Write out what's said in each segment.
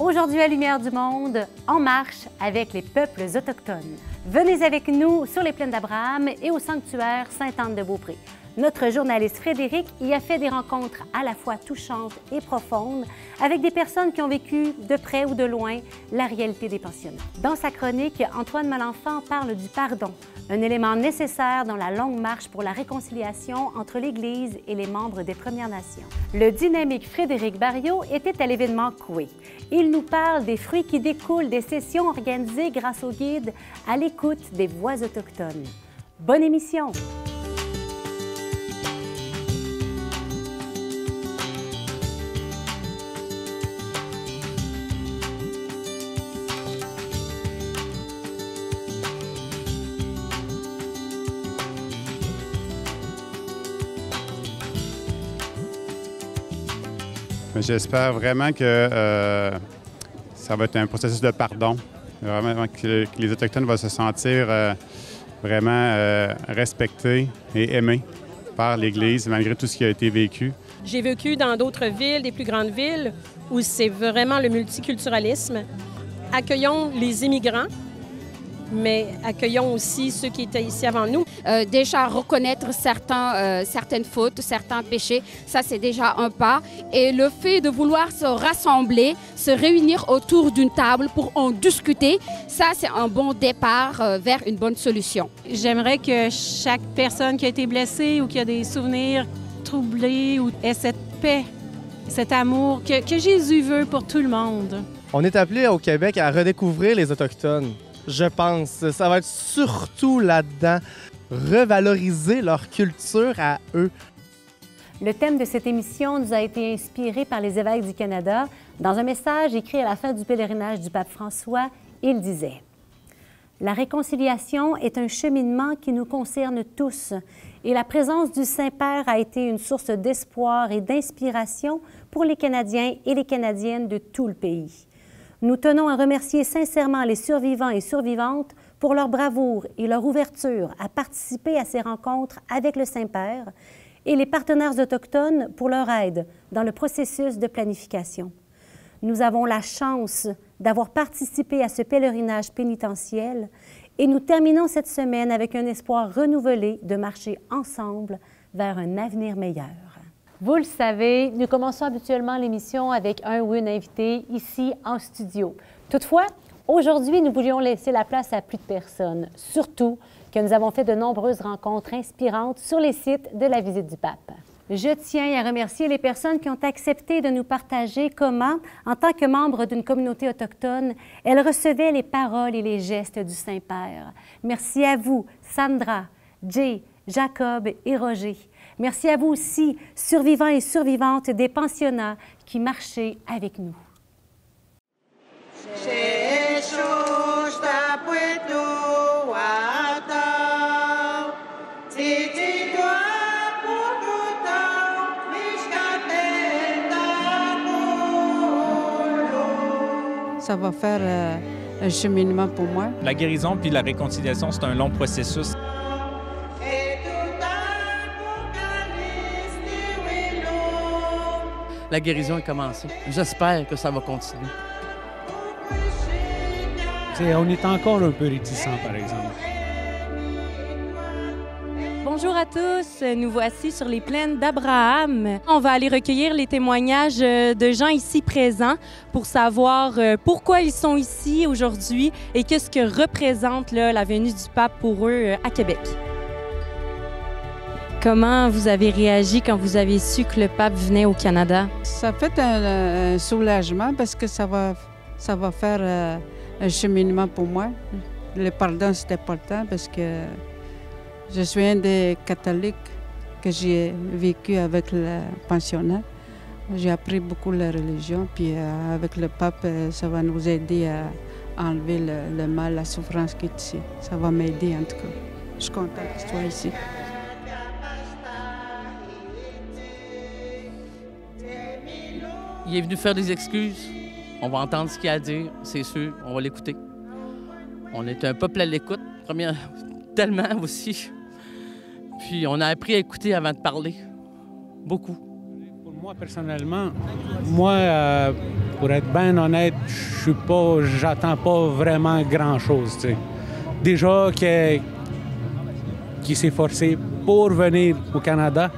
Aujourd'hui à Lumière du Monde, en marche avec les peuples autochtones. Venez avec nous sur les plaines d'Abraham et au sanctuaire Sainte-Anne-de-Beaupré. Notre journaliste Frédéric y a fait des rencontres à la fois touchantes et profondes avec des personnes qui ont vécu de près ou de loin la réalité des pensionnats. Dans sa chronique, Antoine Malenfant parle du pardon, un élément nécessaire dans la longue marche pour la réconciliation entre l'Église et les membres des Premières Nations. Le dynamique Frédéric Barriot était à l'événement Coué. Il nous parle des fruits qui découlent des sessions organisées grâce au guide à l'écoute des voix autochtones. Bonne émission! J'espère vraiment que ça va être un processus de pardon, vraiment que les Autochtones vont se sentir vraiment respectés et aimés par l'Église malgré tout ce qui a été vécu. J'ai vécu dans d'autres villes, des plus grandes villes, où c'est vraiment le multiculturalisme. Accueillons les immigrants, mais accueillons aussi ceux qui étaient ici avant nous. Déjà reconnaître certaines fautes, certains péchés, ça c'est déjà un pas. Et le fait de vouloir se rassembler, se réunir autour d'une table pour en discuter, ça c'est un bon départ vers une bonne solution. J'aimerais que chaque personne qui a été blessée ou qui a des souvenirs troublés ait cette paix, cet amour que Jésus veut pour tout le monde. On est appelé au Québec à redécouvrir les Autochtones. Je pense. Ça va être surtout là-dedans, revaloriser leur culture à eux. Le thème de cette émission nous a été inspiré par les évêques du Canada. Dans un message écrit à la fin du pèlerinage du pape François, il disait « La réconciliation est un cheminement qui nous concerne tous et la présence du Saint-Père a été une source d'espoir et d'inspiration pour les Canadiens et les Canadiennes de tout le pays. Nous tenons à remercier sincèrement les survivants et survivantes pour leur bravoure et leur ouverture à participer à ces rencontres avec le Saint-Père et les partenaires autochtones pour leur aide dans le processus de planification. Nous avons la chance d'avoir participé à ce pèlerinage pénitentiel et nous terminons cette semaine avec un espoir renouvelé de marcher ensemble vers un avenir meilleur. » Vous le savez, nous commençons habituellement l'émission avec un ou une invitée ici en studio. Toutefois, aujourd'hui, nous voulions laisser la place à plus de personnes, surtout que nous avons fait de nombreuses rencontres inspirantes sur les sites de la visite du pape. Je tiens à remercier les personnes qui ont accepté de nous partager comment, en tant que membre d'une communauté autochtone, elles recevaient les paroles et les gestes du Saint-Père. Merci à vous, Sandra, Jay, Jacob et Roger. Merci à vous aussi, survivants et survivantes des pensionnats qui marchaient avec nous. Ça va faire un cheminement pour moi. La guérison puis la réconciliation, c'est un long processus. La guérison est commencée. J'espère que ça va continuer. On est encore un peu réticents, par exemple. Bonjour à tous, nous voici sur les plaines d'Abraham. On va aller recueillir les témoignages de gens ici présents pour savoir pourquoi ils sont ici aujourd'hui et qu'est-ce que représente la venue du pape pour eux à Québec. Comment vous avez réagi quand vous avez su que le pape venait au Canada? Ça fait un soulagement parce que ça va faire un cheminement pour moi. Le pardon, c'est important parce que je suis un des catholiques que j'ai vécu avec le pensionnat. J'ai appris beaucoup la religion, puis avec le pape, ça va nous aider à enlever le mal, la souffrance qui est ici. Ça va m'aider en tout cas. Je suis contente qu'il soit ici. Il est venu faire des excuses. On va entendre ce qu'il a à dire, c'est sûr. On va l'écouter. On est un peuple à l'écoute, tellement aussi. Puis on a appris à écouter avant de parler. Beaucoup. Pour moi, Moi, personnellement, pour être bien honnête, j'attends pas vraiment grand-chose, tu sais. Déjà qui s'est forcé pour venir au Canada,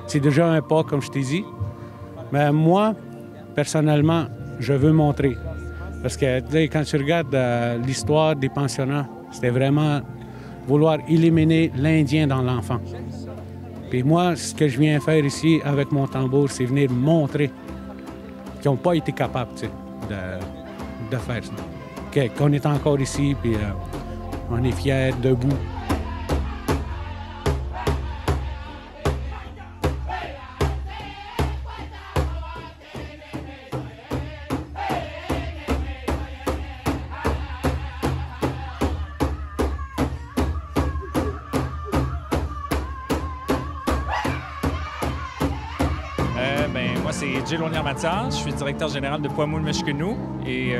c'est déjà un pas, comme je t'ai dit. Mais moi, personnellement, je veux montrer. Parce que quand tu regardes l'histoire des pensionnats, c'était vraiment vouloir éliminer l'Indien dans l'enfant. Puis moi, ce que je viens faire ici avec mon tambour, c'est venir montrer qu'ils n'ont pas été capables de faire ça. Qu'on est encore ici, puis on est fiers, debout. Moi, c'est Gilles Lonier-Mathias. Je suis directeur général de Poids-Moule-Michiganou et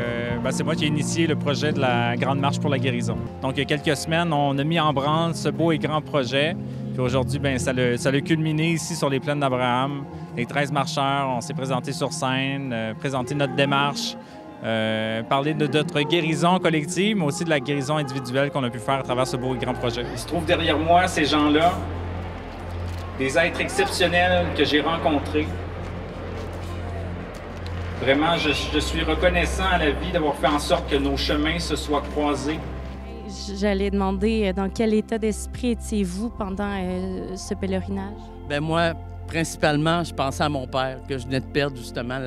c'est moi qui ai initié le projet de la Grande Marche pour la guérison. Donc, il y a quelques semaines, on a mis en branle ce beau et grand projet. Puis aujourd'hui, ça l'a culminé ici sur les plaines d'Abraham. Les 13 marcheurs, on s'est présentés sur scène, présenté notre démarche, parler de notre guérison collective, mais aussi de la guérison individuelle qu'on a pu faire à travers ce beau et grand projet. Il se trouve derrière moi, ces gens-là, des êtres exceptionnels que j'ai rencontrés. Vraiment, je suis reconnaissant à la vie d'avoir fait en sorte que nos chemins se soient croisés. J'allais demander dans quel état d'esprit étiez-vous pendant ce pélerinage? Bien, moi, principalement, je pensais à mon père, que je venais de perdre justement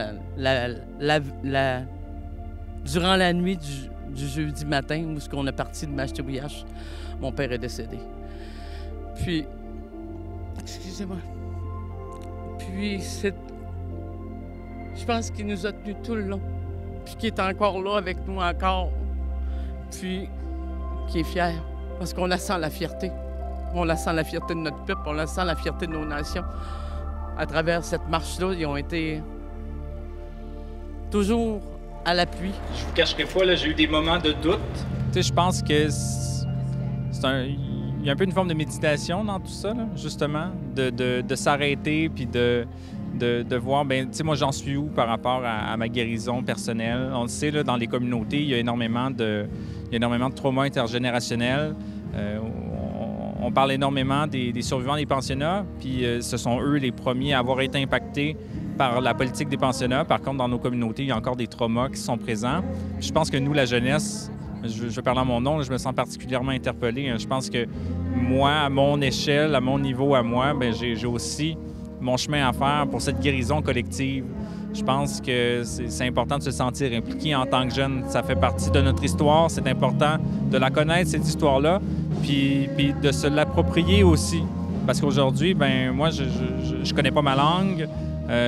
durant la nuit du jeudi matin où on est parti de Mashtebouyash. Mon père est décédé. Puis, excusez-moi. Puis, je pense qu'il nous a tenus tout le long, puis qu'il est encore là avec nous encore, puis qu'il est fier, parce qu'on la sent la fierté. On la sent la fierté de notre peuple, on la sent la fierté de nos nations. À travers cette marche-là, ils ont été toujours à l'appui. Je vous cacherai pas, là, j'ai eu des moments de doute. Tu sais, je pense que il y a un peu une forme de méditation dans tout ça, là, justement, de s'arrêter, puis de voir, tu sais, moi, j'en suis où par rapport à ma guérison personnelle. On le sait, là, dans les communautés, il y a énormément de traumas intergénérationnels. On parle énormément des survivants des pensionnats, puis ce sont eux les premiers à avoir été impactés par la politique des pensionnats. Par contre, dans nos communautés, il y a encore des traumas qui sont présents. Je pense que nous, la jeunesse, je parle à mon nom, là, je me sens particulièrement interpellé. Je pense que moi, à mon échelle, à mon niveau à moi, j'ai aussi mon chemin à faire pour cette guérison collective. Je pense que c'est important de se sentir impliqué en tant que jeune. Ça fait partie de notre histoire. C'est important de la connaître, cette histoire-là, puis de se l'approprier aussi. Parce qu'aujourd'hui, moi, je connais pas ma langue.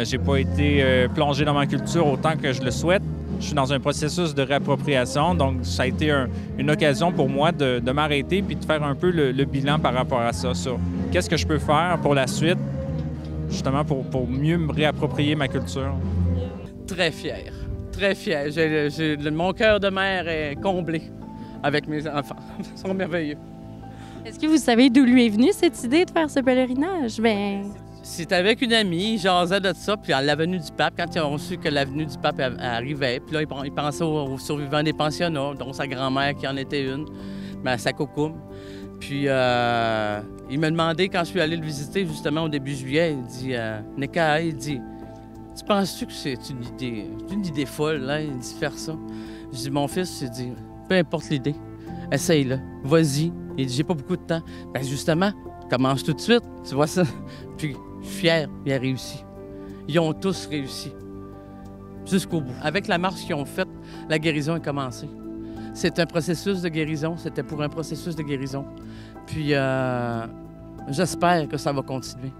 J'ai pas été plongé dans ma culture autant que je le souhaite. Je suis dans un processus de réappropriation, donc ça a été une occasion pour moi de m'arrêter puis de faire un peu le bilan par rapport à ça, sur qu'est-ce que je peux faire pour la suite, justement pour mieux me réapproprier ma culture. Très fier, très fier. Mon cœur de mère est comblé avec mes enfants. Ils sont merveilleux. Est-ce que vous savez d'où lui est venue cette idée de faire ce pèlerinage? C'est avec une amie, ils jasaient de ça, puis à l'avenue du Pape, quand ils ont su que l'avenue du Pape arrivait, puis là, ils pensaient aux survivants des pensionnats, dont sa grand-mère qui en était une, à Sakoukoum. Puis il m'a demandé, quand je suis allé le visiter justement au début juillet, il dit « Neka, il dit, tu penses-tu que c'est une idée folle, là, il dit faire ça? » Je dis « Mon fils, il dit, peu importe l'idée, essaye-le, vas-y. » Il dit « J'ai pas beaucoup de temps. » Bien justement, commence tout de suite, tu vois ça? Puis je suis fier, il a réussi. Ils ont tous réussi, jusqu'au bout. Avec la marche qu'ils ont faite, la guérison a commencé. C'est un processus de guérison, c'était pour un processus de guérison. Puis j'espère que ça va continuer.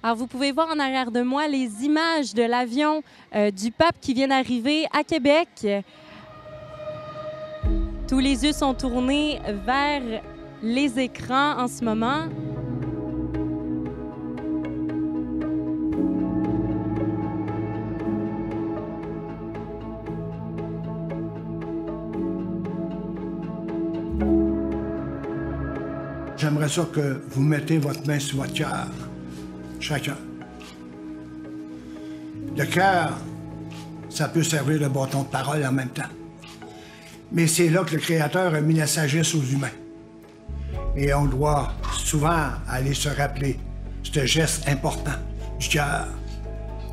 Alors, vous pouvez voir en arrière de moi les images de l'avion du pape qui vient d'arriver à Québec. Tous les yeux sont tournés vers les écrans en ce moment. J'aimerais ça que vous mettez votre main sur votre cœur, chacun. Le cœur, ça peut servir de bâton de parole en même temps. Mais c'est là que le Créateur a mis la sagesse aux humains. Et on doit souvent aller se rappeler ce geste important du cœur,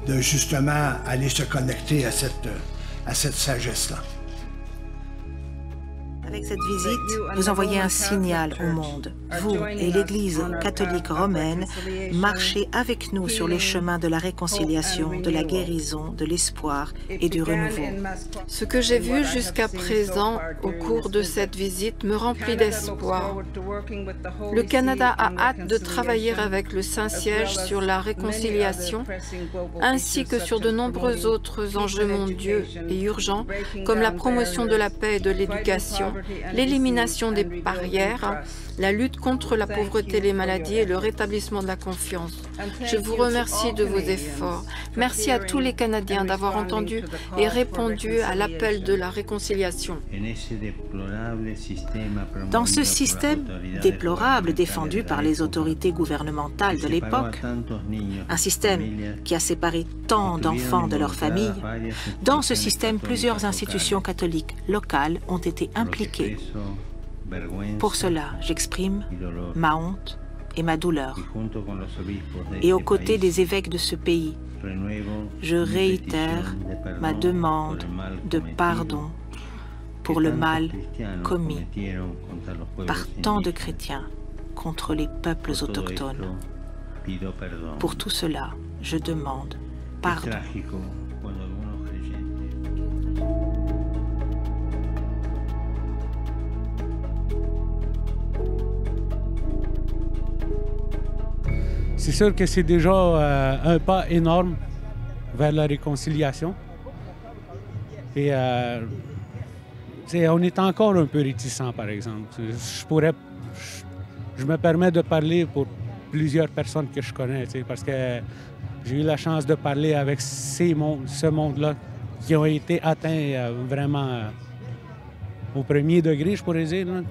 de justement aller se connecter à cette sagesse-là. Avec cette visite, vous envoyez un signal au monde. Vous et l'Église catholique romaine marchez avec nous sur les chemins de la réconciliation, de la guérison, de l'espoir et du renouveau. Ce que j'ai vu jusqu'à présent au cours de cette visite me remplit d'espoir. Le Canada a hâte de travailler avec le Saint-Siège sur la réconciliation, ainsi que sur de nombreux autres enjeux mondiaux et urgents, comme la promotion de la paix et de l'éducation, l'élimination des barrières, la lutte contre la pauvreté et les maladies et le rétablissement de la confiance. Je vous remercie de vos efforts. Merci à tous les Canadiens d'avoir entendu et répondu à l'appel de la réconciliation. Dans ce système déplorable défendu par les autorités gouvernementales de l'époque, un système qui a séparé tant d'enfants de leurs familles, dans ce système, plusieurs institutions catholiques locales ont été impliquées. Pour cela, j'exprime ma honte et ma douleur. Et aux côtés des évêques de ce pays, je réitère ma demande de pardon pour le mal commis par tant de chrétiens contre les peuples autochtones. Pour tout cela, je demande pardon. C'est sûr que c'est déjà un pas énorme vers la réconciliation. Et on est encore un peu réticents, par exemple. Je me permets de parler pour plusieurs personnes que je connais, parce que j'ai eu la chance de parler avec ce monde-là qui ont été atteints vraiment au premier degré, je pourrais dire. Là.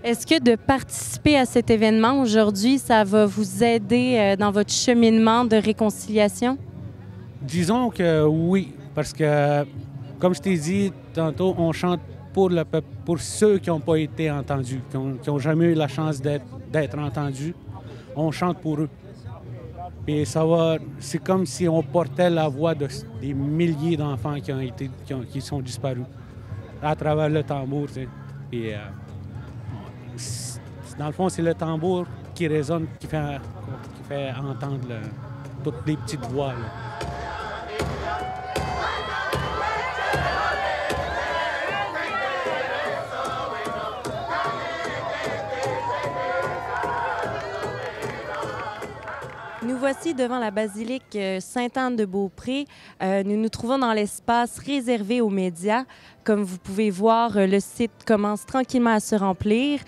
Est-ce que de participer à cet événement aujourd'hui, ça va vous aider dans votre cheminement de réconciliation? Disons que oui, parce que, comme je t'ai dit tantôt, on chante pour le peuple, pour ceux qui n'ont pas été entendus, qui n'ont jamais eu la chance d'être entendus. On chante pour eux. Et c'est comme si on portait la voix des milliers d'enfants qui sont disparus à travers le tambour. Tu sais. Et, dans le fond, c'est le tambour qui résonne, qui fait entendre toutes les petites voix. Là. Nous voici devant la basilique Sainte-Anne-de-Beaupré. Nous nous trouvons dans l'espace réservé aux médias. Comme vous pouvez voir, le site commence tranquillement à se remplir.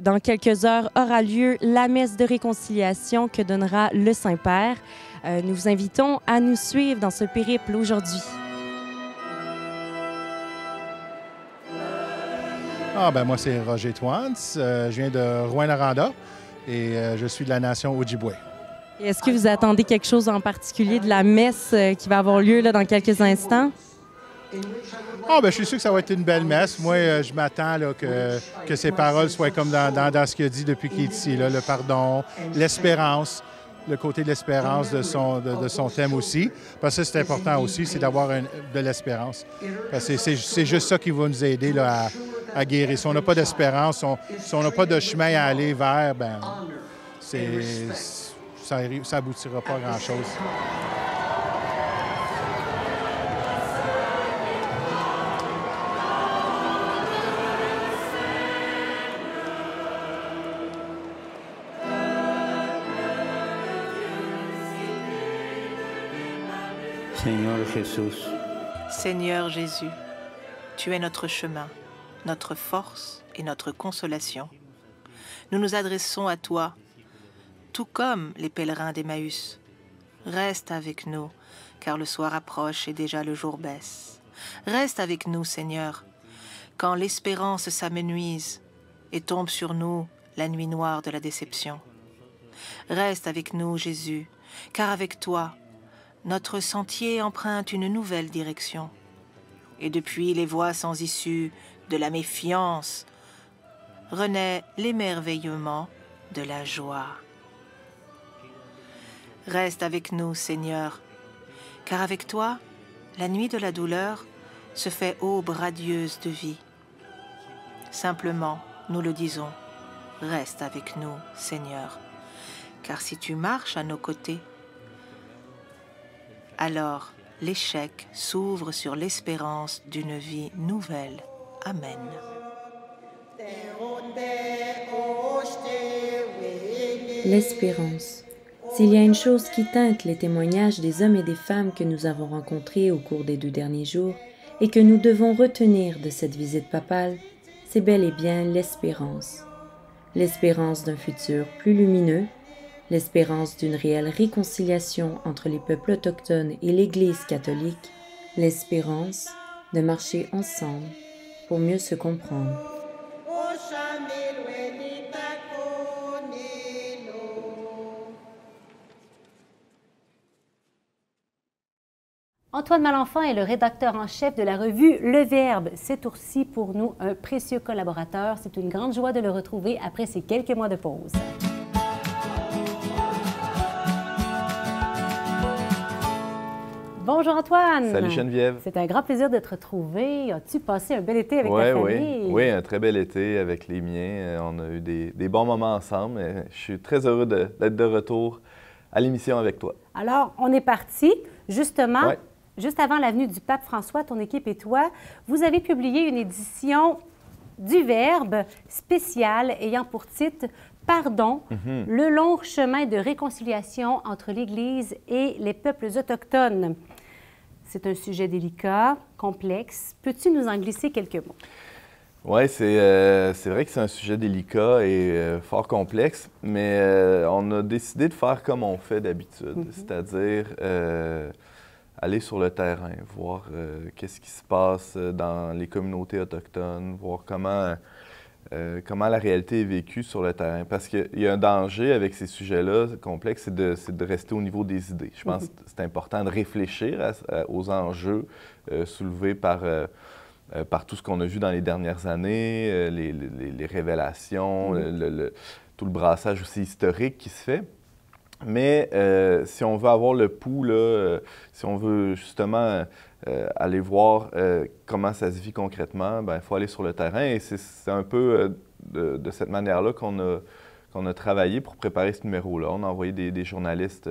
Dans quelques heures aura lieu la messe de réconciliation que donnera le Saint-Père. Nous vous invitons à nous suivre dans ce périple aujourd'hui. Moi, c'est Roger Twantz. Je viens de Rouyn-Noranda et je suis de la nation Ojibwe. Est-ce que vous attendez quelque chose en particulier de la messe qui va avoir lieu là, dans quelques instants? Je suis sûr que ça va être une belle messe. Moi, je m'attends que ces paroles soient comme dans ce qu'il a dit depuis qu'il est ici, là, le pardon, l'espérance, le côté de l'espérance de son thème aussi. Parce que c'est important aussi, c'est d'avoir de l'espérance. Parce que c'est juste ça qui va nous aider là, à guérir. Si on n'a pas d'espérance, si on n'a pas de chemin à aller vers, ça aboutira pas à grand-chose. Seigneur Jésus, tu es notre chemin, notre force et notre consolation. Nous nous adressons à toi, tout comme les pèlerins d'Emmaüs. Reste avec nous, car le soir approche et déjà le jour baisse. Reste avec nous, Seigneur, quand l'espérance s'amenuise et tombe sur nous la nuit noire de la déception. Reste avec nous, Jésus, car avec toi, notre sentier emprunte une nouvelle direction. Et depuis les voies sans issue de la méfiance, renaît l'émerveillement de la joie. Reste avec nous, Seigneur, car avec toi, la nuit de la douleur se fait aube radieuse de vie. Simplement, nous le disons, reste avec nous, Seigneur, car si tu marches à nos côtés, alors l'échec s'ouvre sur l'espérance d'une vie nouvelle. Amen. L'espérance. S'il y a une chose qui teinte les témoignages des hommes et des femmes que nous avons rencontrés au cours des 2 derniers jours et que nous devons retenir de cette visite papale, c'est bel et bien l'espérance. L'espérance d'un futur plus lumineux, l'espérance d'une réelle réconciliation entre les peuples autochtones et l'Église catholique, l'espérance de marcher ensemble pour mieux se comprendre. Antoine Malenfant est le rédacteur en chef de la revue Le Verbe. C'est aussi pour nous un précieux collaborateur. C'est une grande joie de le retrouver après ces quelques mois de pause. Bonjour Antoine. Salut Geneviève. C'est un grand plaisir de te retrouver. As-tu passé un bel été avec ta famille? Oui, un très bel été avec les miens. On a eu des bons moments ensemble. Je suis très heureux d'être de retour à l'émission avec toi. Alors, on est parti. Justement, juste avant la venue du pape François, ton équipe et toi, vous avez publié une édition du Verbe spéciale ayant pour titre « Pardon, le long chemin de réconciliation entre l'Église et les peuples autochtones ». C'est un sujet délicat, complexe. Peux-tu nous en glisser quelques mots? Oui, c'est vrai que c'est un sujet délicat et fort complexe, mais on a décidé de faire comme on fait d'habitude, c'est-à-dire aller sur le terrain, voir qu'est-ce qui se passe dans les communautés autochtones, voir comment la réalité est vécue sur le terrain. Parce qu'il y a un danger avec ces sujets-là complexes, c'est de rester au niveau des idées. Je pense que c'est important de réfléchir aux enjeux soulevés par tout ce qu'on a vu dans les dernières années, les révélations, tout le brassage aussi historique qui se fait. Mais si on veut avoir le pouls, si on veut justement aller voir comment ça se vit concrètement, il faut aller sur le terrain. Et c'est un peu de cette manière-là qu'on a travaillé pour préparer ce numéro-là. On a envoyé des journalistes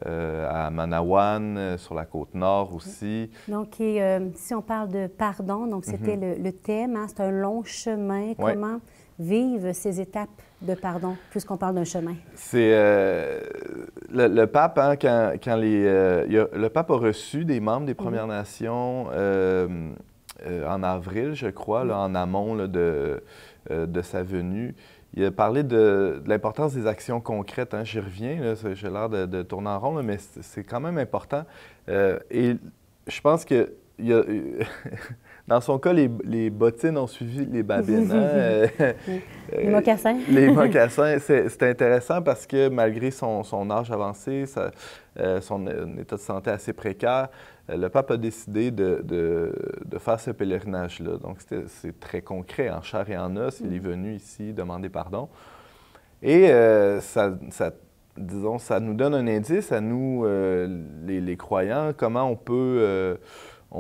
à Manawan, sur la Côte-Nord aussi. Donc, si on parle de pardon, donc c'était le thème, hein, c'est un long chemin. Comment vivent ces étapes de pardon, puisqu'on parle d'un chemin? C'est le pape, hein, le pape a reçu des membres des Premières Nations en avril, je crois, là, en amont là, de sa venue. Il a parlé de l'importance des actions concrètes. Hein. J'y reviens, j'ai l'air de tourner en rond, là, mais c'est quand même important. Et je pense que dans son cas, les bottines ont suivi les babines. Hein? Les mocassins. Les mocassins, c'est intéressant parce que malgré son âge avancé, son état de santé assez précaire, le pape a décidé de faire ce pèlerinage-là. Donc, c'est très concret, en chair et en os. Il est venu ici demander pardon. Et disons, ça nous donne un indice à nous, les croyants, comment on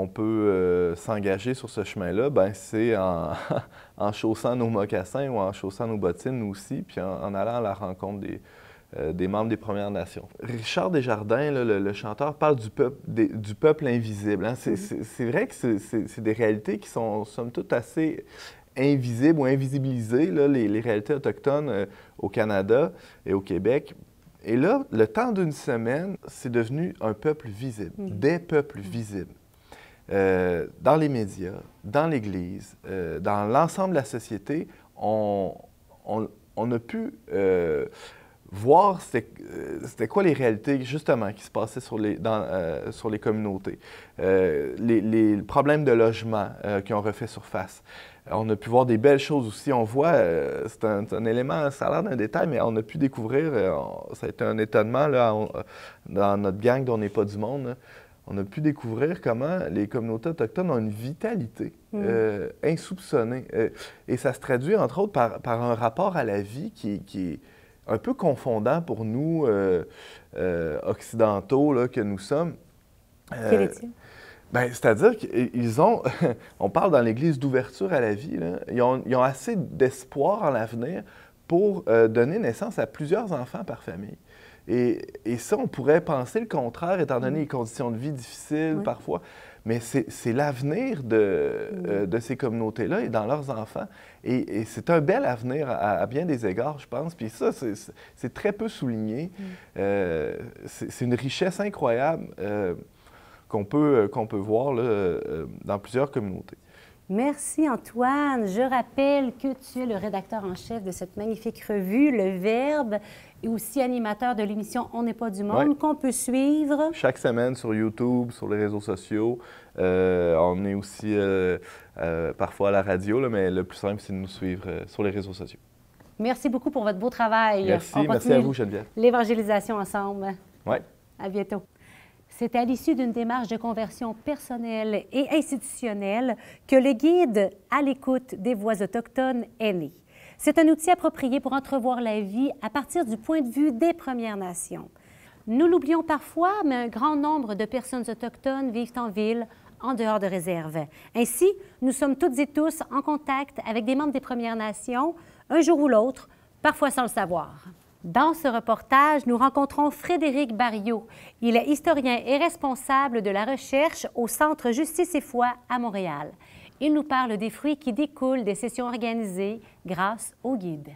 peut s'engager sur ce chemin-là. C'est en chaussant nos mocassins ou en chaussant nos bottines, nous aussi, puis en allant à la rencontre des membres des Premières Nations. Richard Desjardins, là, le chanteur, parle du peuple invisible. Hein. C'est vrai que c'est des réalités qui sont, somme toute, assez invisibles ou invisibilisées, là, les réalités autochtones au Canada et au Québec. Et là, le temps d'une semaine, c'est devenu un peuple visible, des peuples visibles. Dans les médias, dans l'Église, dans l'ensemble de la société, on a pu voir c'était quoi les réalités, justement, qui se passaient sur les communautés. Les problèmes de logement qui ont refait surface. On a pu voir des belles choses aussi. On voit, c'est un élément, ça a l'air d'un détail, mais on a pu découvrir, ça a été un étonnement là, dans notre gang dont on n'est pas du monde, là, on a pu découvrir comment les communautés autochtones ont une vitalité insoupçonnée. Et ça se traduit, entre autres, par un rapport à la vie qui est un peu confondant pour nous, occidentaux, là, que nous sommes. Quel est-il? Ben, c'est-à-dire qu'ils ont, on parle dans l'Église d'ouverture à la vie, là, ils ont assez d'espoir en l'avenir pour donner naissance à plusieurs enfants par famille. Et ça, on pourrait penser le contraire, étant donné les conditions de vie difficiles parfois. Mais c'est l'avenir de ces communautés-là et dans leurs enfants. Et c'est un bel avenir à bien des égards, je pense. Puis ça, c'est très peu souligné. C'est une richesse incroyable qu'on peut voir là, dans plusieurs communautés. Merci Antoine. Je rappelle que tu es le rédacteur en chef de cette magnifique revue, Le Verbe, et aussi animateur de l'émission On n'est pas du monde, qu'on peut suivre. Chaque semaine sur YouTube, sur les réseaux sociaux. On est aussi parfois à la radio, là, mais le plus simple, c'est de nous suivre sur les réseaux sociaux. Merci beaucoup pour votre beau travail. Merci à vous, Geneviève. L'évangélisation ensemble. Oui. À bientôt. C'est à l'issue d'une démarche de conversion personnelle et institutionnelle que le guide à l'écoute des voix autochtones est né. C'est un outil approprié pour entrevoir la vie à partir du point de vue des Premières Nations. Nous l'oublions parfois, mais un grand nombre de personnes autochtones vivent en ville, en dehors de réserve. Ainsi, nous sommes toutes et tous en contact avec des membres des Premières Nations, un jour ou l'autre, parfois sans le savoir. Dans ce reportage, nous rencontrons Frédéric Barriot. Il est historien et responsable de la recherche au Centre Justice et Foi à Montréal. Il nous parle des fruits qui découlent des sessions organisées grâce au guide.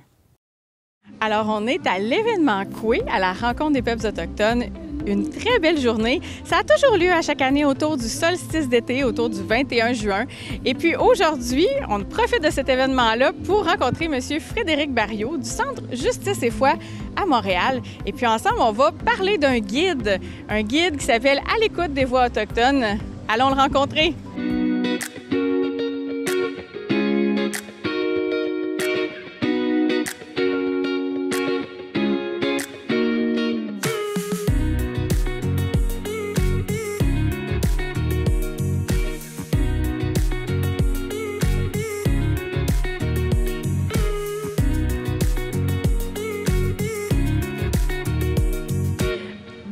Alors, on est à l'événement Coué, à la rencontre des peuples autochtones. Une très belle journée. Ça a toujours lieu à chaque année autour du solstice d'été, autour du 21 juin. Et puis aujourd'hui, on profite de cet événement-là pour rencontrer M. Frédéric Barriot du Centre Justice et Foi à Montréal. Et puis ensemble, on va parler d'un guide qui s'appelle « À l'écoute des voix autochtones ». Allons le rencontrer.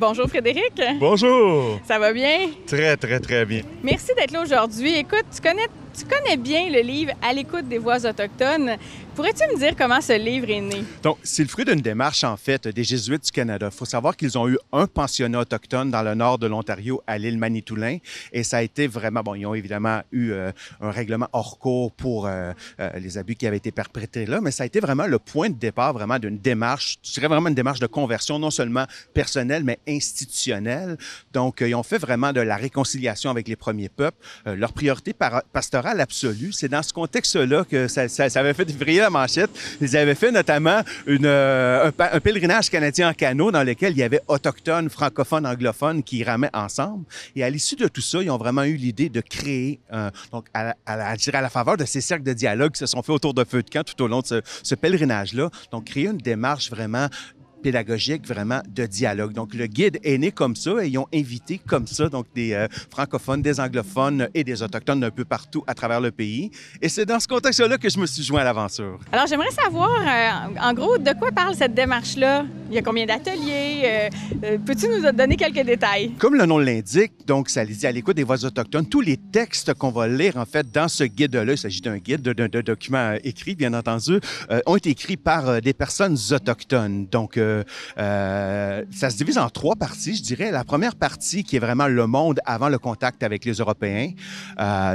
Bonjour Frédéric. Bonjour. Ça va bien? Très, très, très bien. Merci d'être là aujourd'hui. Écoute, tu connais bien le livre « À l'écoute des voix autochtones ». Pourrais-tu me dire comment ce livre est né? Donc, c'est le fruit d'une démarche, en fait, des Jésuites du Canada. Il faut savoir qu'ils ont eu un pensionnat autochtone dans le nord de l'Ontario, à l'île Manitoulin. Et ça a été vraiment... Bon, ils ont évidemment eu un règlement hors cours pour les abus qui avaient été perpétrés là, mais ça a été vraiment le point de départ vraiment d'une démarche, je dirais vraiment une démarche de conversion, non seulement personnelle, mais institutionnelle. Donc, ils ont fait vraiment de la réconciliation avec les premiers peuples. Leur priorité pastorale absolue, c'est dans ce contexte-là que ça avait fait vriller la manchette. Ils avaient fait notamment un pèlerinage canadien en canot dans lequel il y avait autochtones, francophones, anglophones qui ramaient ensemble. Et à l'issue de tout ça, ils ont vraiment eu l'idée de créer, donc à la faveur de ces cercles de dialogue qui se sont faits autour de feu de camp tout au long de ce pèlerinage-là, donc créer une démarche vraiment pédagogique, vraiment de dialogue. Donc, le guide est né comme ça et ils ont invité comme ça donc des francophones, des anglophones et des autochtones d'un peu partout à travers le pays. Et c'est dans ce contexte-là que je me suis joint à l'aventure. Alors, j'aimerais savoir, en gros, de quoi parle cette démarche-là? Il y a combien d'ateliers? Peux-tu nous donner quelques détails? Comme le nom l'indique, donc, ça dit à l'écoute des voix autochtones, tous les textes qu'on va lire, en fait, dans ce guide-là, il s'agit d'un guide, d'un document écrit, bien entendu, ont été écrits par des personnes autochtones. Donc, ça se divise en 3 parties, je dirais. La première partie qui est vraiment le monde avant le contact avec les Européens.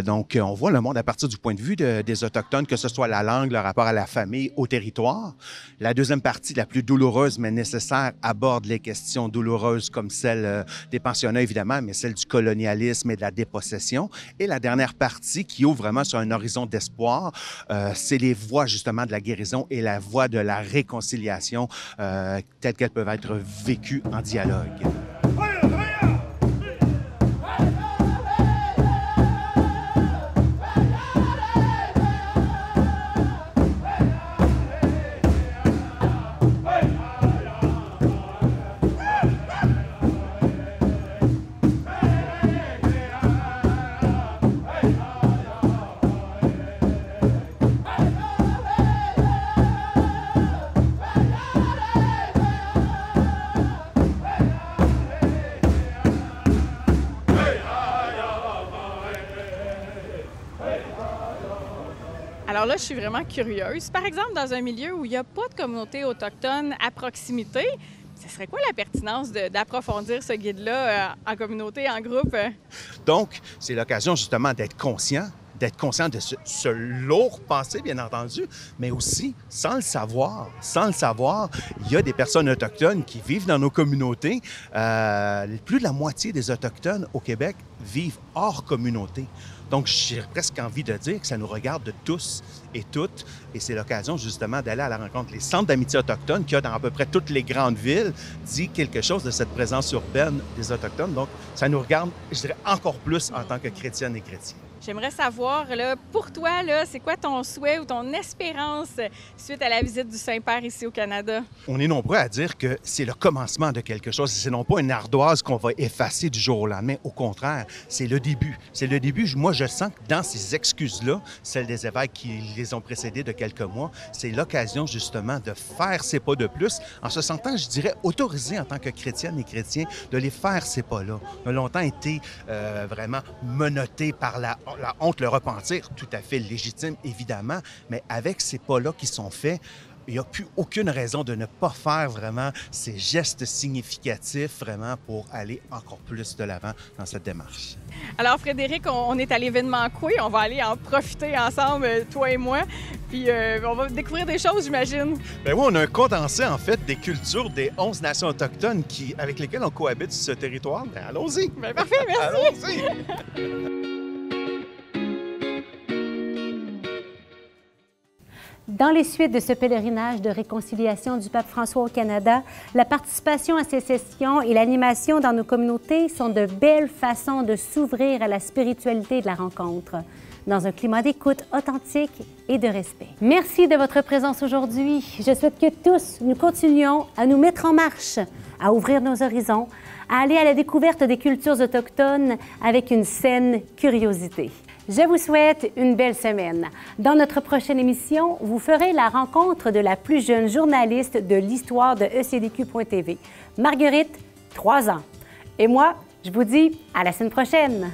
Donc, on voit le monde à partir du point de vue des Autochtones, que ce soit la langue, le rapport à la famille, au territoire. La deuxième partie, la plus douloureuse mais nécessaire, aborde les questions douloureuses comme celle des pensionnats, évidemment, mais celle du colonialisme et de la dépossession. Et la dernière partie, qui ouvre vraiment sur un horizon d'espoir, c'est les voies, justement, de la guérison et la voie de la réconciliation telles qu'elles peuvent être vécues en dialogue. Alors là, je suis vraiment curieuse. Par exemple, dans un milieu où il n'y a pas de communauté autochtone à proximité, ce serait quoi la pertinence d'approfondir ce guide-là en communauté, en groupe? Donc, c'est l'occasion justement d'être conscient de ce lourd passé, bien entendu, mais aussi, sans le savoir, il y a des personnes autochtones qui vivent dans nos communautés. Plus de la moitié des Autochtones au Québec vivent hors communauté. Donc, j'ai presque envie de dire que ça nous regarde de tous et toutes. Et c'est l'occasion, justement, d'aller à la rencontre. Les centres d'amitié autochtones qu'il y a dans à peu près toutes les grandes villes dit quelque chose de cette présence urbaine des Autochtones. Donc, ça nous regarde, je dirais, encore plus en tant que chrétiennes et chrétiens. J'aimerais savoir, là, pour toi, là, c'est quoi ton souhait ou ton espérance suite à la visite du Saint-Père ici au Canada? On est nombreux à dire que c'est le commencement de quelque chose. C'est non pas une ardoise qu'on va effacer du jour au lendemain. Au contraire, c'est le début. C'est le début. Moi, je sens que dans ces excuses-là, celles des évêques qui les ont précédées de quelques mois, c'est l'occasion justement de faire ces pas de plus, en se sentant, je dirais, autorisé en tant que chrétienne et chrétien de les faire ces pas-là. On a longtemps été vraiment menottés par la honte, le repentir, tout à fait légitime, évidemment, mais avec ces pas-là qui sont faits, il n'y a plus aucune raison de ne pas faire vraiment ces gestes significatifs vraiment pour aller encore plus de l'avant dans cette démarche. Alors, Frédéric, on est à l'événement Coué. On va aller en profiter ensemble, toi et moi. Puis, on va découvrir des choses, j'imagine. Bien oui, on a un condensé, en fait, des cultures des 11 nations autochtones avec lesquelles on cohabite sur ce territoire. Bien, allons-y! Bien, parfait, merci! Allons-y! Dans les suites de ce pèlerinage de réconciliation du pape François au Canada, la participation à ces sessions et l'animation dans nos communautés sont de belles façons de s'ouvrir à la spiritualité de la rencontre, dans un climat d'écoute authentique et de respect. Merci de votre présence aujourd'hui. Je souhaite que tous nous continuions à nous mettre en marche, à ouvrir nos horizons, à aller à la découverte des cultures autochtones avec une saine curiosité. Je vous souhaite une belle semaine. Dans notre prochaine émission, vous ferez la rencontre de la plus jeune journaliste de l'histoire de ECDQ.tv, Marguerite, 3 ans. Et moi, je vous dis à la semaine prochaine.